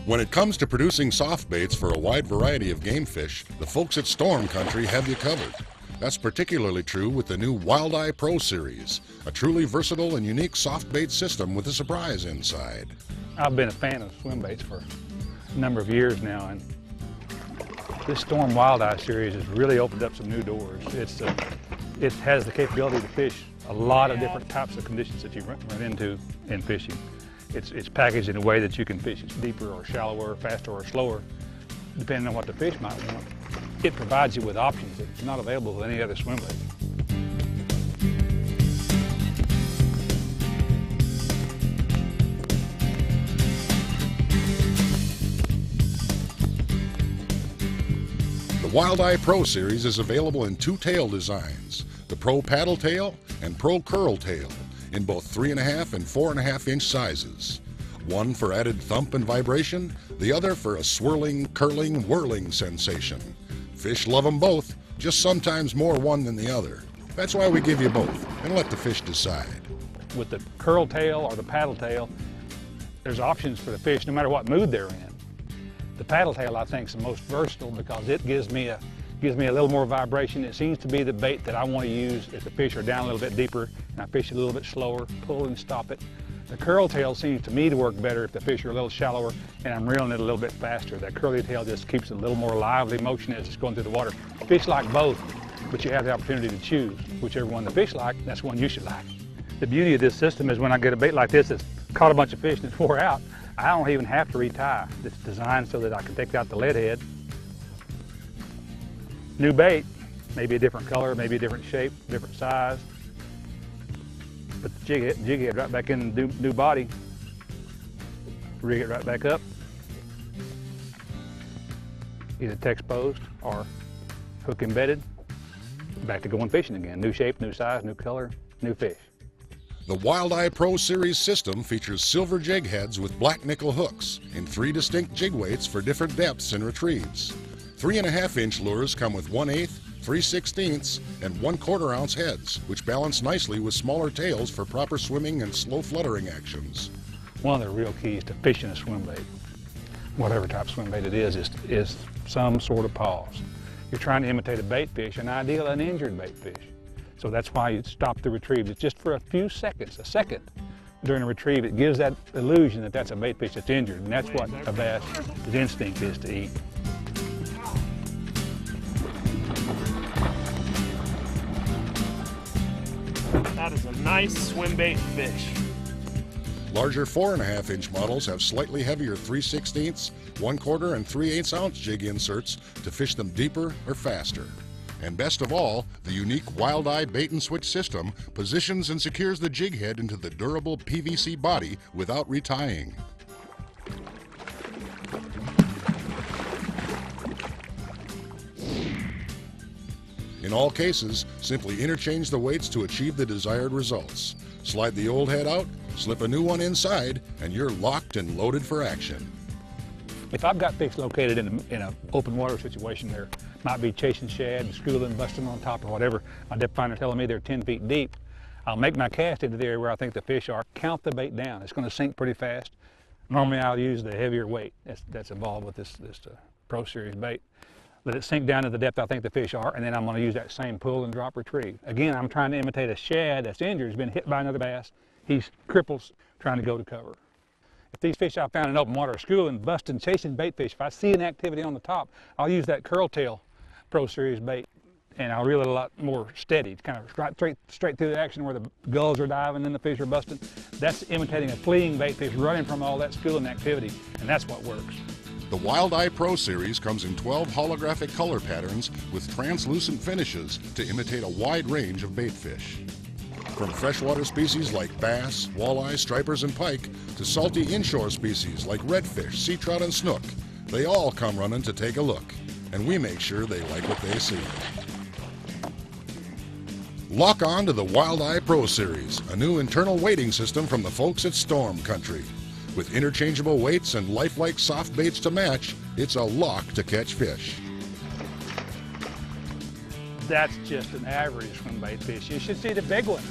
When it comes to producing soft baits for a wide variety of game fish, the folks at Storm Country have you covered. That's particularly true with the new WildEye Pro series, a truly versatile and unique soft bait system with a surprise inside. I've been a fan of swim baits for a number of years now, and this Storm WildEye series has really opened up some new doors. It has the capability to fish a lot of different types of conditions that you run into in fishing. It's packaged in a way that you can fish it deeper or shallower, faster or slower, depending on what the fish might want. It provides you with options that's not available with any other swim bait. The WildEye Pro series is available in two tail designs, the Pro Paddle Tail and Pro Curl Tail, in both 3.5 and 4.5 inch sizes. One for added thump and vibration, the other for a swirling, curling, whirling sensation. Fish love them both, just sometimes more one than the other. That's why we give you both and let the fish decide. With the curl tail or the paddle tail, there's options for the fish no matter what mood they're in. The paddle tail, I think, is the most versatile because it gives me a little more vibration. It seems to be the bait that I want to use if the fish are down a little bit deeper and I fish a little bit slower, pull and stop it. The curl tail seems to me to work better if the fish are a little shallower and I'm reeling it a little bit faster. That curly tail just keeps a little more lively motion as it's going through the water. Fish like both, but you have the opportunity to choose. Whichever one the fish like, that's the one you should like. The beauty of this system is when I get a bait like this that's caught a bunch of fish and it's wore out, I don't even have to retie. It's designed so that I can take out the lead head. New bait, maybe a different color, maybe a different shape, different size. Put the jig head right back in the new body, rig it right back up, either text posed or hook embedded, back to going fishing again. New shape, new size, new color, new fish. The WildEye Pro series system features silver jig heads with black nickel hooks in 3 distinct jig weights for different depths and retrieves. 3.5 inch lures come with 1/8, 3/16, and 1/4 ounce heads, which balance nicely with smaller tails for proper swimming and slow fluttering actions. One of the real keys to fishing a swim bait, whatever type of swim bait it is some sort of pause. You're trying to imitate a bait fish, an ideal uninjured bait fish. So that's why you stop the retrieve. It's just for a few seconds, a second during a retrieve. It gives that illusion that that's a bait fish that's injured, and that's what a bass's instinct is to eat. That is a nice swim bait fish. Larger 4.5 inch models have slightly heavier 3/16, 1/4, and 3/8 ounce jig inserts to fish them deeper or faster. And best of all, the unique WildEye bait and switch system positions and secures the jig head into the durable PVC body without retying. In all cases, simply interchange the weights to achieve the desired results. Slide the old head out, slip a new one inside, and you're locked and loaded for action. If I've got fish located in an open water situation, there might be chasing shad, schooling, busting on top or whatever, my depth finder telling me they're 10 feet deep, I'll make my cast into the area where I think the fish are, count the bait down. It's going to sink pretty fast. Normally I'll use the heavier weight that's involved with this Pro Series bait. Let it sink down to the depth I think the fish are, and then I'm going to use that same pull and drop retrieve. Again, I'm trying to imitate a shad that's injured, has been hit by another bass. He's cripples trying to go to cover. If these fish I found in open water are schooling, busting, chasing bait fish, if I see an activity on the top, I'll use that curl tail Pro Series bait, and I'll reel it a lot more steady, kind of straight through the action where the gulls are diving and the fish are busting. That's imitating a fleeing bait fish running from all that schooling activity, and that's what works. The WildEye Pro series comes in 12 holographic color patterns with translucent finishes to imitate a wide range of bait fish. From freshwater species like bass, walleye, stripers, and pike, to salty inshore species like redfish, sea trout, and snook, they all come running to take a look, and we make sure they like what they see. Lock on to the WildEye Pro series, a new internal weighting system from the folks at Storm Country. With interchangeable weights and lifelike soft baits to match, it's a lock to catch fish. That's just an average swim bait fish. You should see the big one.